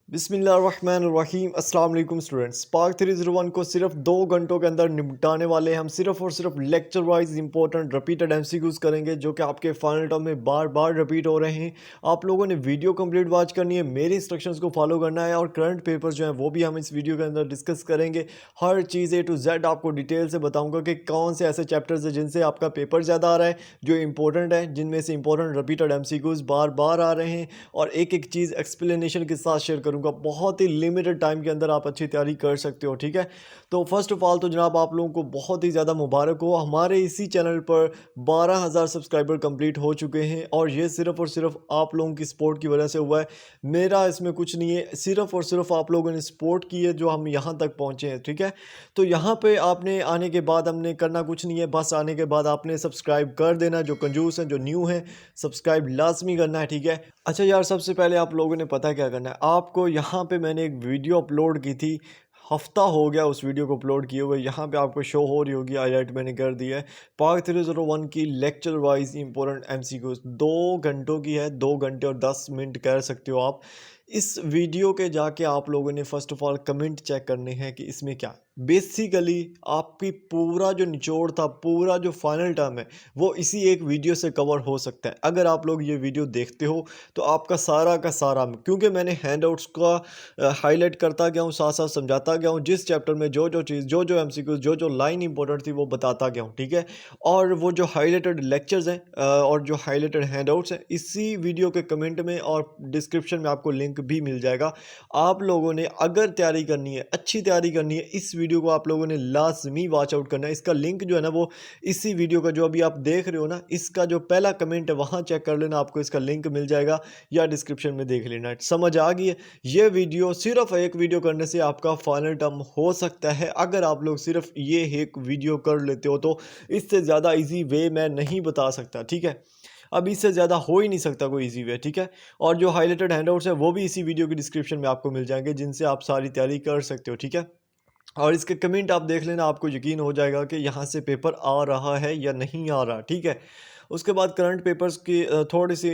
बिस्मिल्लाहिर्रहमानिर्रहीम अस्सलाम वालेकुम स्टूडेंट्स। पार्ट 301 को सिर्फ 2 घंटों के अंदर निपटाने वाले हैं। हम सिर्फ और सिर्फ lecture wise important repeated MCQs करेंगे जो कि आपके फाइनल टर्म में बार बार रिपीट हो रहे हैं। आप लोगों ने वीडियो कंप्लीट वॉच करनी है, मेरे इंस्ट्रक्शंस को फॉलो करना है और करंट पेपर्स जो हैं वो भी हम इस वीडियो के अंदर डिस्कस करेंगे। हर चीज़ A to Z आपको डिटेल से बताऊँगा कि कौन से ऐसे चैप्टर्स हैं जिनसे आपका पेपर ज़्यादा आ रहा है, जो इंपॉर्टेंट है, जिनमें से इंपॉर्टेंट रिपीटेड एमसीक्यूज बार बार आ रहे हैं और एक एक चीज़ एक्सप्लेनेशन के साथ शेयर करूँगा। बहुत ही लिमिटेड टाइम के अंदर आप अच्छी तैयारी कर सकते हो, ठीक है। तो फर्स्ट ऑफ ऑल तो जनाब आप लोगों को बहुत ही ज़्यादा मुबारक हो, हमारे इसी चैनल पर 12,000 सब्सक्राइबर कंप्लीट हो चुके हैं और ये सिर्फ और सिर्फ आप लोगों की सपोर्ट की वजह से हुआ है। मेरा इसमें कुछ नहीं है, सिर्फ और सिर्फ आप लोगों ने सपोर्ट की है जो हम यहाँ तक पहुँचे हैं, ठीक है। तो यहाँ पे आपने आने के बाद हमने करना कुछ नहीं है, बस आने के बाद आपने सब्सक्राइब कर देना। जो कंजूस हैं, जो न्यू हैं, सब्सक्राइब लाजमी करना है, ठीक है। अच्छा यार, सबसे पहले आप लोगों ने पता क्या करना है, आपको यहाँ पे मैंने एक वीडियो अपलोड की थी, हफ्ता हो गया उस वीडियो को अपलोड किए हुए। यहाँ पे आपको शो हो रही होगी, हाईलाइट मैंने कर दी है। पार्ट 301 की लेक्चर वाइज इंपॉर्टेंट एमसीक्यूज 2 घंटों की है, 2 घंटे और 10 मिनट कह सकते हो आप। इस वीडियो के जाके आप लोगों ने first of all comment check करने हैं कि इसमें क्या बेसिकली आपकी पूरा जो निचोड़ था, पूरा जो फाइनल टर्म है, वो इसी एक वीडियो से कवर हो सकता है। अगर आप लोग ये वीडियो देखते हो तो आपका सारा का सारा, क्योंकि मैंने हैंडआउट्स का हाईलाइट करता गया हूँ, साथ साथ समझाता गया हूँ, जिस चैप्टर में जो जो चीज़, जो जो एमसीक्यूज, जो जो लाइन इंपॉर्टेंट थी वो बताता गया हूँ, ठीक है। और वो जो हाईलाइटेड लेक्चर्स हैं और जो हाईलाइटेड हैंडआउट्स हैं, इसी वीडियो के कमेंट में और डिस्क्रिप्शन में आपको लिंक भी मिल जाएगा। आप लोगों ने अगर तैयारी करनी है, अच्छी तैयारी करनी है, इस वीडियो को आप लोगों ने लाजमी वॉच आउट करना है। इसका लिंक जो है ना, वो इसी वीडियो का जो अभी आप देख रहे हो ना, इसका जो पहला कमेंट है वहाँ चेक कर लेना, आपको इसका लिंक मिल जाएगा या डिस्क्रिप्शन में देख लेना। समझ आ गई है? ये वीडियो, सिर्फ एक वीडियो करने से आपका फाइनल टर्म हो सकता है। अगर आप लोग सिर्फ ये एक वीडियो कर लेते हो तो इससे ज़्यादा ईजी वे मैं नहीं बता सकता, ठीक है। अब इससे ज़्यादा हो ही नहीं सकता कोई इजी वे, ठीक है। और जो हाईलाइटेड हैंडआउट्स है वो भी इसी वीडियो की डिस्क्रिप्शन में आपको मिल जाएंगे, जिनसे आप सारी तैयारी कर सकते हो, ठीक है। और इसके कमेंट आप देख लेना, आपको यकीन हो जाएगा कि यहाँ से पेपर आ रहा है या नहीं आ रहा, ठीक है। उसके बाद करंट पेपर्स की थोड़ी सी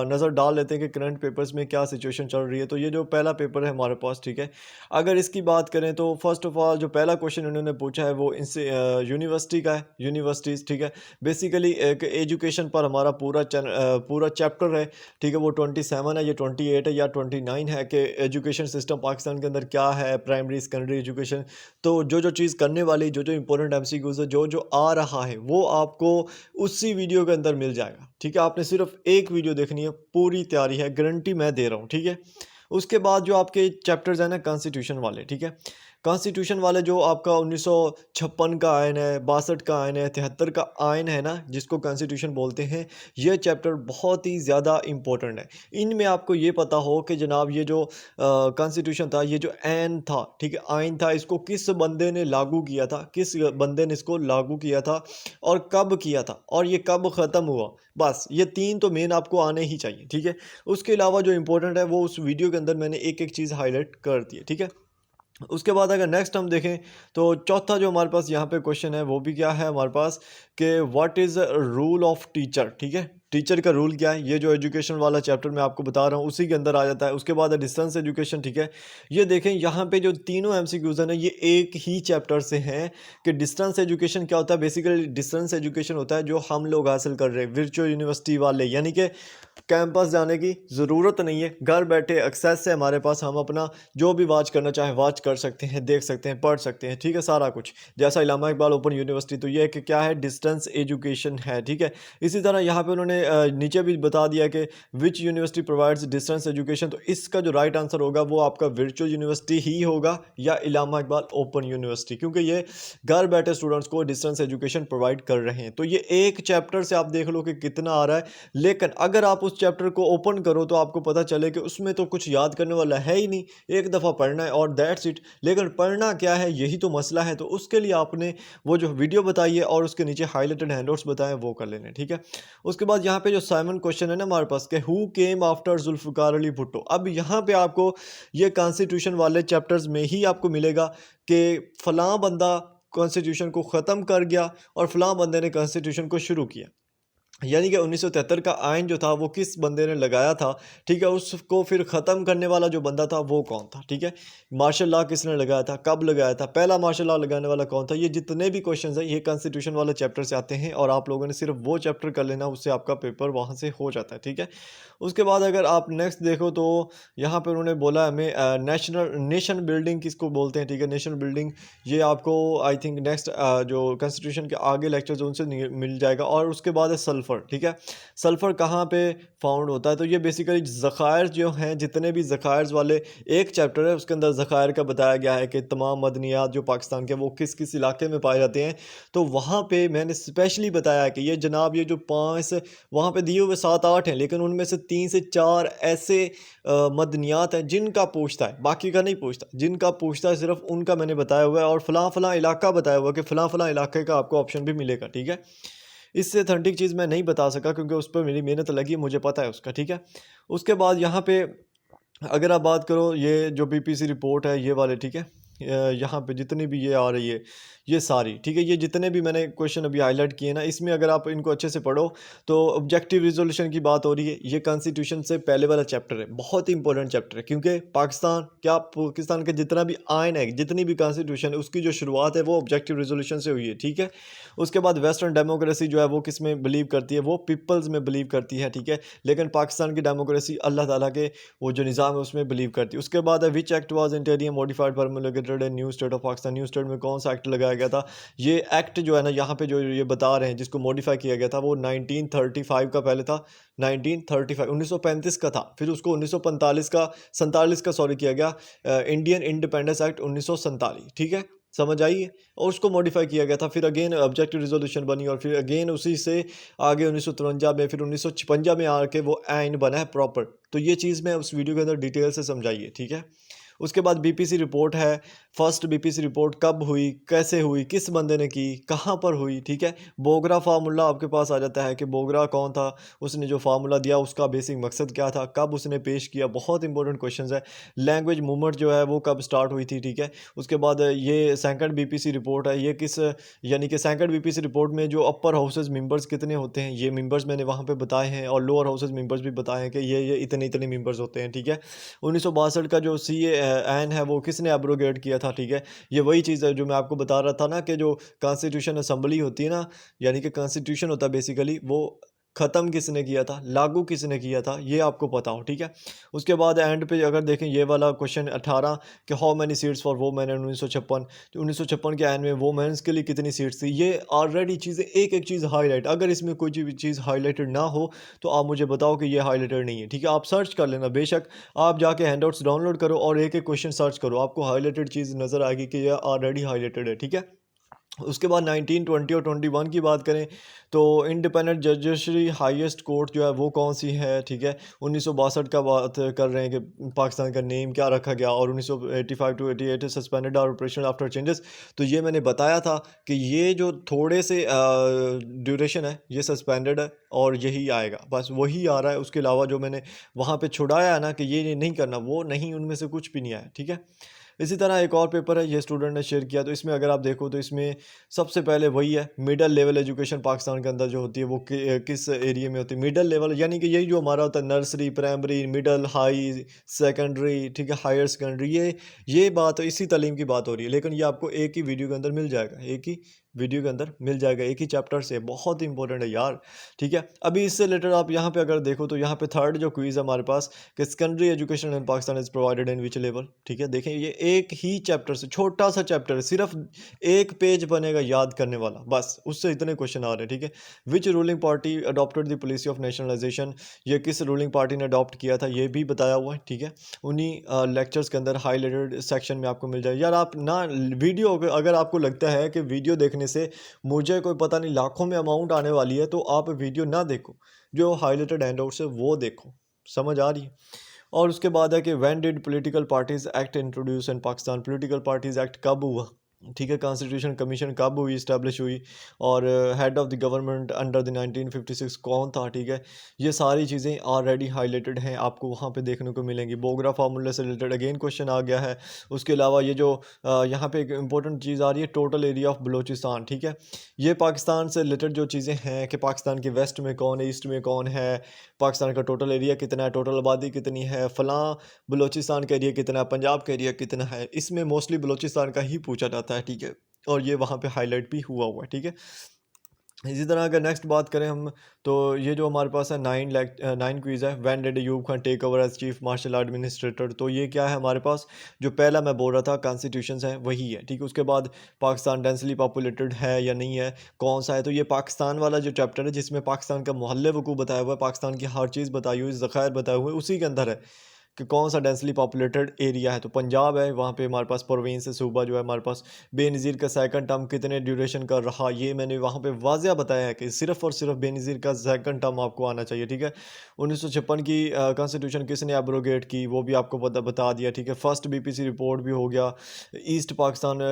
नज़र डाल लेते हैं कि करंट पेपर्स में क्या सिचुएशन चल रही है। तो ये जो पहला पेपर है हमारे पास, ठीक है, अगर इसकी बात करें तो फर्स्ट ऑफ ऑल जो पहला क्वेश्चन उन्होंने पूछा है वो इनसे यूनिवर्सिटी का है, यूनिवर्सिटीज़, ठीक है। बेसिकली एक एजुकेशन पर हमारा पूरा चैप्टर है, ठीक है। वो 27 है, ये 28 है या 29 है कि एजुकेशन सिस्टम पाकिस्तान के अंदर क्या है, प्राइमरी सेकेंडरी एजुकेशन। तो जो जो चीज़ करने वाली, जो जो इंपॉर्टेंट एमसीक्यूज है, जो जो आ रहा है, वो आपको उसी वीडियो के अंदर मिल जाएगा, ठीक है। आपने सिर्फ एक वीडियो देखनी है, पूरी तैयारी है, गारंटी मैं दे रहा हूँ, ठीक है। उसके बाद जो आपके चैप्टर्स हैं ना कॉन्स्टिट्यूशन वाले, ठीक है, कॉन्स्टिट्यूशन वाले जो आपका 1956 का आयन है, 62 का आयन है, 73 का आयन है ना, जिसको कॉन्स्टिट्यूशन बोलते हैं, ये चैप्टर बहुत ही ज़्यादा इंपॉर्टेंट है। इनमें आपको ये पता हो कि जनाब ये जो कॉन्स्टिट्यूशन था, ये जो आयन था, ठीक है, आयन था, इसको किस बंदे ने लागू किया था, किस बंदे ने इसको लागू किया था और कब किया था और ये कब ख़त्म हुआ। बस ये 3 तो मेन आपको आने ही चाहिए, ठीक है। उसके अलावा जो इंपॉर्टेंट है वो उस वीडियो के अंदर मैंने एक एक चीज़ हाईलाइट कर दी है, ठीक है। उसके बाद अगर नेक्स्ट हम देखें तो चौथा जो हमारे पास यहाँ पे क्वेश्चन है वो भी क्या है हमारे पास कि what is rule of teacher, ठीक है। टीचर का रूल क्या है, ये जो एजुकेशन वाला चैप्टर मैं आपको बता रहा हूँ उसी के अंदर आ जाता है। उसके बाद डिस्टेंस एजुकेशन, ठीक है। ये देखें यहाँ पे जो तीनों एमसीक्यूज हैं ना, ये एक ही चैप्टर से हैं कि डिस्टेंस एजुकेशन क्या होता है। बेसिकली डिस्टेंस एजुकेशन होता है जो हम लोग हासिल कर रहे हैं वर्चुअल यूनिवर्सिटी वाले, यानी कि कैंपस जाने की ज़रूरत नहीं है, घर बैठे एक्सेस है हमारे पास, हम अपना जो भी वॉच करना चाहें वॉच कर सकते हैं, देख सकते हैं, पढ़ सकते हैं, ठीक है, सारा कुछ। जैसा इलामा इकबाल ओपन यूनिवर्सिटी, तो ये कि क्या है, डिस्टेंस एजुकेशन है, ठीक है। इसी तरह यहाँ पे उन्होंने नीचे भी बता दिया कि which university provides distance education, तो इसका जो राइट आंसर होगा वो आपका वर्चुअल यूनिवर्सिटी ही होगा या इलामा इकबाल ओपन यूनिवर्सिटी, क्योंकि ये घर बैठे स्टूडेंट्स को डिस्टेंस एजुकेशन प्रोवाइड कर रहे हैं। तो ये एक चैप्टर से आप देख लो कि कितना आ रहा है, लेकिन अगर आप उस चैप्टर को ओपन करो तो आपको पता चले कि उसमें तो कुछ याद करने वाला है ही नहीं, एक दफ़ा पढ़ना है और दैट्स इट। लेकिन पढ़ना क्या है, यही तो मसला है। तो उसके लिए आपने वो जो वीडियो बताई है और उसके नीचे हाईलाइटेड हैंडआउट्स बताएं वो कर लेने, ठीक है। उसके बाद यहाँ पे जो साइमन क्वेश्चन है ना हमारे पास कि who came after Zulfikar Ali Bhutto, अब यहाँ पे आपको ये कॉन्स्टिट्यूशन वाले चैप्टर्स में ही आपको मिलेगा कि फ़लाँ बंदा कॉन्स्टिट्यूशन को ख़त्म कर गया और फ़लाँ बंदे ने कॉन्स्टिट्यूशन को शुरू किया। यानी कि 1973 का आइन जो था वो किस बंदे ने लगाया था, ठीक है, उसको फिर ख़त्म करने वाला जो बंदा था वो कौन था, ठीक है। मार्शल लॉ किसने लगाया था, कब लगाया था, पहला मार्शल लॉ लगाने वाला कौन था। ये जितने भी क्वेश्चंस हैं ये कॉन्स्टिट्यूशन वाले चैप्टर से आते हैं और आप लोगों ने सिर्फ वो चैप्टर कर लेना, उससे आपका पेपर वहाँ से हो जाता है, ठीक है। उसके बाद अगर आप नेक्स्ट देखो तो यहाँ पे उन्होंने बोला हमें नेशन बिल्डिंग किसको बोलते हैं, ठीक है। नेशन बिल्डिंग ये आपको आई थिंक नेक्स्ट जो कॉन्स्टिट्यूशन के आगे लेक्चर्स उनसे मिल जाएगा। और उसके बाद है सल्फ़र, ठीक है। सल्फ़र कहाँ पे फाउंड होता है, तो ये बेसिकली ज़खायर जो हैं, जितने भी ज़खायर वाले एक चैप्टर है उसके अंदर ज़खायर का बताया गया है कि तमाम मदनियात जो पाकिस्तान के वो किस किस इलाके में पाए जाते हैं। तो वहाँ पे मैंने स्पेशली बताया कि ये जनाब ये जो 5 वहाँ पे दिए हुए 7-8 हैं, लेकिन उनमें से 3 से 4 ऐसे मदनियात हैं जिनका पूछता है, बाकी का नहीं पूछता। जिनका पूछता है सिर्फ उनका मैंने बताया हुआ है और फ़लाँ-फ़लाँ इलाका बताया हुआ है कि फ़लाँ-फ़लाँ इलाके का आपको ऑप्शन भी मिलेगा, ठीक है। इससे ऑथेंटिक चीज़ मैं नहीं बता सका क्योंकि उस पर मेरी मेहनत लगी है, मुझे पता है उसका, ठीक है। उसके बाद यहाँ पे अगर आप बात करो ये जो बीपीसी रिपोर्ट है ये वाले, ठीक है। यहाँ पे जितनी भी ये आ रही है ये सारी, ठीक है। ये जितने भी मैंने क्वेश्चन अभी हाईलाइट किए ना, इसमें अगर आप इनको अच्छे से पढ़ो तो ऑब्जेक्टिव रिजोल्यूशन की बात हो रही है। ये कॉन्स्टिट्यूशन से पहले वाला चैप्टर है, बहुत ही इंपॉर्टेंट चैप्टर है क्योंकि पाकिस्तान का जितना भी आइन है, जितनी भी कॉन्स्टिट्यूशन है, उसकी जो शुरुआत है वो ऑब्जेक्टिव रिजोल्यूशन से हुई है, ठीक है। उसके बाद वेस्टर्न डेमोक्रेसी जो है वो किस में बिलीव करती है, वो पीपल्स में बिलीव करती है, ठीक है। लेकिन पाकिस्तान की डेमोक्रेसी अल्लाह ताला के वो जो निज़ाम है उसमें बिलीव करती है। उसके बाद है which act was इंटीरियम modified promulgated in new state of Pakistan. New state में कौन सा एक्ट लगाया गया था। ये एक्ट जो है ना यहाँ पे जो ये बता रहे हैं जिसको मॉडिफाई किया गया था वो 1935 का पहले था। 1935 1935 का था, फिर उसको 1945 का 47 का सॉरी किया गया, इंडियन इंडिपेंडेंस एक्ट 1947, ठीक है। समझ आई है? और उसको मॉडिफाई किया गया था, फिर अगेन ऑब्जेक्टिव रिजोल्यूशन बनी और फिर अगेन उसी से आगे 1953 में, फिर 1956 में आके वो आइन बना है प्रॉपर। तो ये चीज़ मैं उस वीडियो के अंदर डिटेल से समझाइए, ठीक है। उसके बाद बीपीसी रिपोर्ट है। फर्स्ट बीपीसी रिपोर्ट कब हुई, कैसे हुई, किस बंदे ने की, कहाँ पर हुई, ठीक है। बोगरा फार्मूला आपके पास आ जाता है कि बोगरा कौन था, उसने जो फार्मूला दिया उसका बेसिक मकसद क्या था, कब उसने पेश किया, बहुत इंपॉर्टेंट क्वेश्चन है। लैंग्वेज मूवमेंट जो है वो कब स्टार्ट हुई थी, ठीक है। उसके बाद ये सेकंड बीपीसी रिपोर्ट है, ये किस यानी कि सेकंड बीपीसी रिपोर्ट में जो अपर हाउसेज मेंबर्स कितने होते हैं, ये मेंबर्स मैंने वहाँ पे बताए हैं और लोअर हाउसेज मेंबर्स भी बताए हैं कि ये इतने इतने मेंबर्स होते हैं, ठीक है। 1962 का जो सी एन है वो किसने एब्रोगेट किया था, ठीक है। ये वही चीज़ है जो मैं आपको बता रहा था ना कि जो कॉन्स्टिट्यूशन असम्बली होती है ना, यानी कि कॉन्स्टिट्यूशन होता है बेसिकली, वो ख़त्म किसने किया था, लागू किसने किया था, ये आपको पता हो, ठीक है। उसके बाद एंड पे अगर देखें ये वाला क्वेश्चन 18 कि how many seats for women इन 1956। तो 1956 के एंड में वोमेन्स के लिए कितनी सीट्स थी, ये ऑलरेडी चीज़ें एक एक चीज़ हाईलाइट। अगर इसमें कोई चीज़ हाईलाइटेड ना हो तो आप मुझे बताओ कि ये हाईलाइटेड नहीं है, ठीक है। आप सर्च कर लेना, बेशक आप जाके हैंडआउट्स डाउनलोड करो और एक एक क्वेश्चन सर्च करो, आपको हाईलाइटेड चीज़ नज़र आएगी कि ये ऑलरेडी हाईलाइटेड है, ठीक है। उसके बाद 1920 और 21 की बात करें तो इंडिपेंडेंट जजरी हाईएस्ट कोर्ट जो है वो कौन सी है, ठीक है। 1962 का बात कर रहे हैं कि पाकिस्तान का नेम क्या रखा गया और 1985 टू 88 सस्पेंडेड और ऑपरेशनल आफ्टर चेंजेस। तो ये मैंने बताया था कि ये जो थोड़े से ड्यूरेशन है ये सस्पेंडेड है और यही आएगा, बस वही आ रहा है। उसके अलावा जो मैंने वहाँ पे छुड़ाया है ना कि ये नहीं करना, वो नहीं, उनमें से कुछ भी नहीं आया, ठीक है। इसी तरह एक और पेपर है, ये स्टूडेंट ने शेयर किया, तो इसमें अगर आप देखो तो इसमें सबसे पहले वही है मिडिल लेवल एजुकेशन पाकिस्तान के अंदर जो होती है वो किस एरिया में होती है। मिडिल लेवल यानी कि यही जो हमारा होता है nursery, primary, middle, high, secondary, ठीक है, हायर सेकेंडरी, ये बात इसी तालीम की बात हो रही है। लेकिन ये आपको एक ही वीडियो के अंदर मिल जाएगा, एक ही वीडियो के अंदर मिल जाएगा, एक ही चैप्टर से, बहुत ही इंपॉर्टेंट है यार, ठीक है। अभी इससे रिलेटेड आप यहाँ पे अगर देखो तो यहाँ पे थर्ड जो क्विज़ है हमारे पास कि secondary education in Pakistan is provided in which level, ठीक है। देखें ये एक ही चैप्टर से, छोटा सा चैप्टर है, सिर्फ एक पेज बनेगा याद करने वाला, बस उससे इतने क्वेश्चन आ रहे हैं, ठीक है। Which ruling party adopted the policy of nationalization, ये किस रूलिंग पार्टी ने अडॉप्ट किया था ये भी बताया हुआ है, ठीक है। उन्हीं लेक्चर्स के अंदर हाईलाइटेड सेक्शन में आपको मिल जाए। यार आप ना वीडियो अगर आपको लगता है कि वीडियो देखने से मुझे कोई पता नहीं लाखों में अमाउंट आने वाली है तो आप वीडियो ना देखो, जो हाईलाइटेड हैंडआउट्स है वो देखो, समझ आ रही है। और उसके बाद है कि when did political parties act introduce in Pakistan, political parties act कब हुआ, ठीक है, कॉन्स्टिट्यूशन कमीशन कब हुई, इस्टेब्लिश हुई, और head of the government under the 1956 कौन था, ठीक है। ये सारी चीज़ें ऑलरेडी हाईलाइटेड हैं, आपको वहाँ पे देखने को मिलेंगी। बोगरा फार्मूले से रिलेटेड अगेन क्वेश्चन आ गया है। उसके अलावा ये जो यहाँ पे एक इंपॉर्टेंट चीज़ आ रही है, टोटल एरिया ऑफ बलोचिस्तान, ठीक है। ये पाकिस्तान से रिलेटेड जो चीज़ें हैं कि पाकिस्तान के वेस्ट में कौन है, ईस्ट में कौन है, पाकिस्तान का टोटल एरिया कितना है, टोटल आबादी कितनी है, फ़लाँ बलोचिस्तान का एरिया कितना है, पंजाब का एरिया कितना है, इसमें मोस्टली बलोचिस्तान का ही पूछा जाता है, ठीक है। और ये वहाँ पे हाईलाइट भी हुआ है, ठीक है। इसी तरह अगर नेक्स्ट बात करें हम, तो ये जो हमारे पास है 9 क्वीज़ है। When did Ayub Khan take over as chief martial administrator, तो ये क्या है हमारे पास, जो पहला मैं बोल रहा था कॉन्स्टिट्यूशंस है वही है, ठीक है। उसके बाद पाकिस्तान डेंसली पॉपुलेटेड है या नहीं है, कौन सा है, तो ये पाकिस्तान वाला जो चैप्टर है जिसमें पाकिस्तान का मोहल्ले वकूफ़ बताया हुआ है, पाकिस्तान की हर चीज़ बताई हुई, ज़खायर बताए हुए, उसी के अंदर है कि कौन सा डेंसली पॉपुलेटेड एरिया है। तो पंजाब है, वहाँ पे हमारे पास प्रोविंस है, सूबा जो है हमारे पास। बेनज़ीर का सेकंड टर्म कितने ड्यूरेशन का रहा, ये मैंने वहाँ पे वाज़िया बताया है कि सिर्फ़ और सिर्फ बेनज़ीर का सेकंड टर्म आपको आना चाहिए, ठीक है। 1956 की कॉन्स्टिट्यूशन किसने एब्रोगेट की, वो भी आपको बता दिया, ठीक है। फर्स्ट बीपीसी रिपोर्ट भी हो गया। ईस्ट पाकिस्तान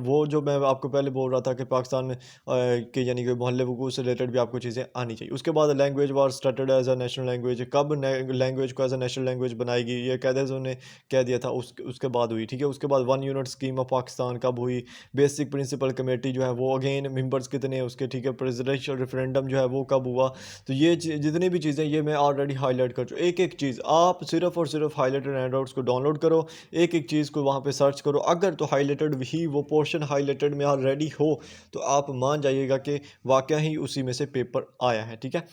वो जो मैं आपको पहले बोल रहा था कि पाकिस्तान के यानी कि मोहल्ले वकूफ़ से रिलेटेड भी आपको चीज़ें आनी चाहिए। उसके बाद language war started as a national language, कब लैंग्वेज को एज अ नेशनल लैंग्वेज बनाएगी, ये कायदे ने कह दिया था, उसके बाद हुई, ठीक है। उसके बाद 1 यूनिट स्कीम ऑफ पाकिस्तान कब हुई, बेसिक प्रिंसिपल कमेटी जो है वो अगेन मेंबर्स कितने हैं उसके, ठीक है। प्रेसिडेंशियल रेफरेंडम जो है वो कब हुआ, तो ये जितनी भी चीज़ें ये मैं ऑलरेडी हाईलाइट कर चुका। एक एक चीज़ आप सिर्फ और सिर्फ हाईलाइटेड हैंडआउट्स को डाउनलोड करो, एक एक चीज़ को वहाँ पे सर्च करो, अगर तो हाईलाइटेड ही वो पोर्शन हाईलाइटेड में ऑलरेडी हो तो आप मान जाइएगा कि वाकया ही उसी में से पेपर आया है, ठीक है।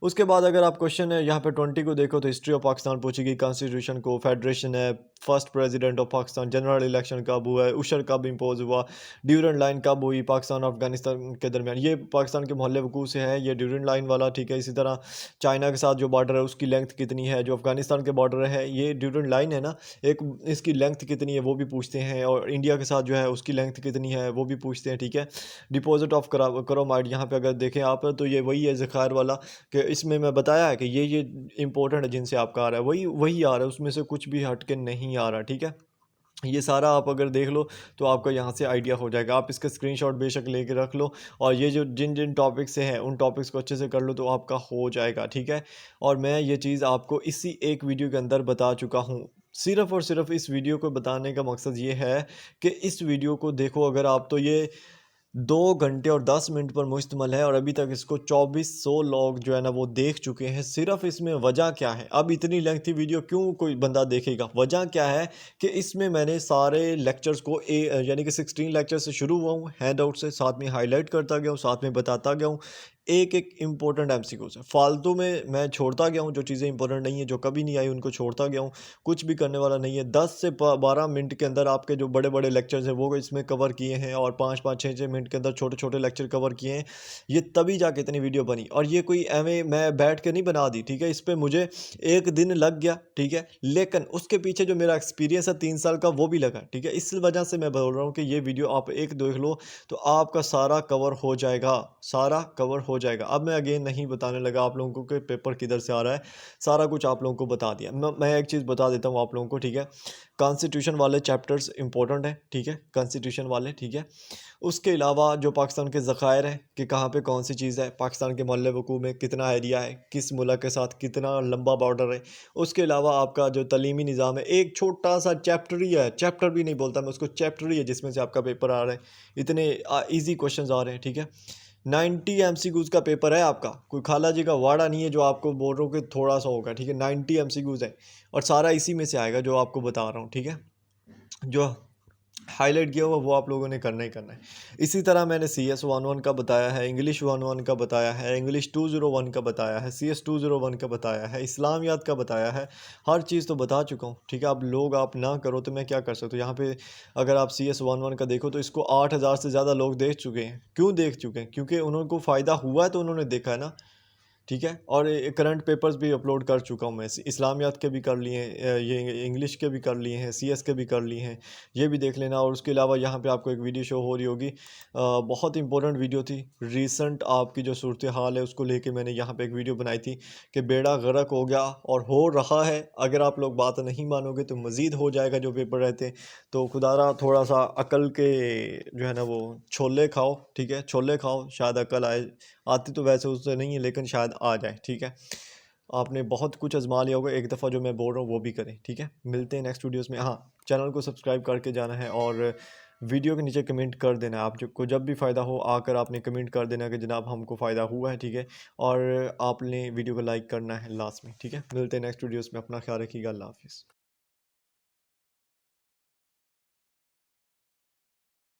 उसके बाद अगर आप क्वेश्चन है यहाँ पे 20 को देखो तो हिस्ट्री ऑफ पाकिस्तान पूछेगी, कॉन्स्टिट्यूशन को, फेडरेशन है, first president of Pakistan, general election कब हुआ है, उशर कब इम्पोज हुआ, ड्यूरेंट लाइन कब हुई पाकिस्तान और अफगानिस्तान के दरमियान, ये पाकिस्तान के मोहल्ले वकूफ़ से है, ये ड्यूरेंट लाइन वाला, ठीक है। इसी तरह चाइना के साथ जो बॉर्डर है उसकी लेंथ कितनी है, जो अफगानिस्तान के बॉर्डर है ये ड्यूरेंट लाइन है ना, एक इसकी लेंथ कितनी है वो भी पूछते हैं, और इंडिया के साथ जो है उसकी लेंथ कितनी है वो भी पूछते हैं, ठीक है। डिपॉजिट ऑफ क्रोमाइड यहाँ पे अगर देखें आप तो ये वही है ज़खायर वाला, कि इसमें मैं बताया है कि ये इंपॉर्टेंट है जिनसे आपका आ रहा है, वही वही आ रहा है, उसमें से कुछ भी हट के नहीं आ रहा, ठीक है। ये सारा आप अगर देख लो तो आपका यहाँ से आइडिया हो जाएगा, आप इसका स्क्रीनशॉट बेशक लेके रख लो, और ये जो जिन जिन टॉपिक्स से हैं उन टॉपिक्स को अच्छे से कर लो तो आपका हो जाएगा, ठीक है। और मैं ये चीज़ आपको इसी एक वीडियो के अंदर बता चुका हूँ। सिर्फ़ और सिर्फ इस वीडियो को बताने का मकसद ये है कि इस वीडियो को देखो अगर आप, तो ये 2 घंटे और 10 मिनट पर मुश्तमिल है, और अभी तक इसको 2400 लोग जो है ना वो देख चुके हैं। सिर्फ इसमें वजह क्या है, अब इतनी लेंथी वीडियो क्यों कोई बंदा देखेगा, वजह क्या है कि इसमें मैंने सारे लेक्चर्स को यानी कि 16 लेक्चर से शुरू हुआ हूँ, हैंड आउट से, साथ में हाईलाइट करता गया हूँ, साथ में बताता गया हूँ, एक एक इंपॉर्टेंट एमसीक्यूज है, फालतू में मैं छोड़ता गया हूँ, जो चीज़ें इंपॉर्टेंट नहीं है, जो कभी नहीं आई उनको छोड़ता गया हूँ, कुछ भी करने वाला नहीं है। 10 से 12 मिनट के अंदर आपके जो बड़े बड़े लेक्चर्स हैं वो इसमें कवर किए हैं, और 5-5 6-6 मिनट के अंदर छोटे छोटे लेक्चर कवर किए हैं, ये तभी जाके इतनी वीडियो बनी। और ये कोई एवं मैं बैठ के नहीं बना दी, ठीक है, इस पर मुझे 1 दिन लग गया, ठीक है, लेकिन उसके पीछे जो मेरा एक्सपीरियंस है 3 साल का वो भी लगा, ठीक है। इस वजह से मैं बोल रहा हूँ कि ये वीडियो आप एक देख लो तो आपका सारा कवर हो जाएगा, सारा कवर हो जाएगा। अब मैं अगेन नहीं बताने लगा आप लोगों को कि पेपर किधर से आ रहा है, सारा कुछ आप लोगों को बता दिया। मैं एक चीज़ बता देता हूँ आप लोगों को, ठीक है। कॉन्स्टिट्यूशन वाले चैप्टर्स इंपॉर्टेंट है, ठीक है, कॉन्स्टिट्यूशन वाले, ठीक है। उसके अलावा जो पाकिस्तान के ज़खायर हैं कि कहाँ पे कौन सी चीज़ है, पाकिस्तान के मोहल्ले वकूफ़ में कितना एरिया है, किस मुल्क के साथ कितना लंबा बॉर्डर है। उसके अलावा आपका जो तलीमी निज़ाम है, एक छोटा सा चैप्टर ही है, चैप्टर भी नहीं बोलता मैं उसको, चैप्टर ही है जिसमें से आपका पेपर आ रहा है, इतने ईजी क्वेश्चन आ रहे हैं, ठीक है। 90 एमसीक्यूज़ का पेपर है आपका, कोई खाला जी का वाड़ा नहीं है जो आपको बोल रहा हूँ कि थोड़ा सा होगा, ठीक है। 90 एमसीक्यूज़ है, और सारा इसी में से आएगा जो आपको बता रहा हूँ, ठीक है। जो हाईलाइट किया हुआ वो आप लोगों ने करना ही करना है। इसी तरह मैंने CS11 का बताया है, इंग्लिश 11 का बताया है, इंग्लिश 201 का बताया है, CS 201 का बताया है, इस्लामियात का बताया है, हर चीज़ तो बता चुका हूँ, ठीक है। अब लोग आप ना करो तो मैं क्या कर सकता हूँ। यहाँ पे अगर आप CS11 का देखो तो इसको 8000 से ज़्यादा लोग देख चुके हैं। क्यों देख चुके हैं? क्योंकि उनको फ़ायदा हुआ है तो उन्होंने देखा है ना, ठीक है। और करंट पेपर्स भी अपलोड कर चुका हूँ मैं, इस्लामियात के भी कर लिए हैं, ये इंग्लिश के भी कर लिए हैं, सीएस के भी कर लिए हैं, ये भी देख लेना। और उसके अलावा यहाँ पे आपको एक वीडियो शो हो रही होगी, बहुत इंपॉर्टेंट वीडियो थी, रीसेंट आपकी जो सूरत हाल है उसको लेके मैंने यहाँ पे एक वीडियो बनाई थी कि बेड़ा गर्क हो गया और हो रहा है। अगर आप लोग बात नहीं मानोगे तो मज़ीद हो जाएगा जो पेपर रहते। तो खुदारा थोड़ा सा अकल के जो है ना वो छोले खाओ, ठीक है, छोले खाओ, शायद अकल आए। आती तो वैसे उससे नहीं है लेकिन शायद आ जाए, ठीक है। आपने बहुत कुछ आजमा लिया होगा, एक दफ़ा जो मैं बोल रहा हूँ वो भी करें, ठीक है। मिलते हैं नेक्स्ट वीडियोस में। हाँ, चैनल को सब्सक्राइब करके जाना है और वीडियो के नीचे कमेंट कर देना है। आप जो को जब भी फ़ायदा हो आकर आपने कमेंट कर देना कि जनाब हमको फ़ायदा हुआ है, ठीक है। और आपने वीडियो को लाइक करना है लास्ट में, ठीक है। मिलते हैं नेक्स्ट वीडियोस में, अपना ख्याल रखिएगा, अल्लाह हाफिज़।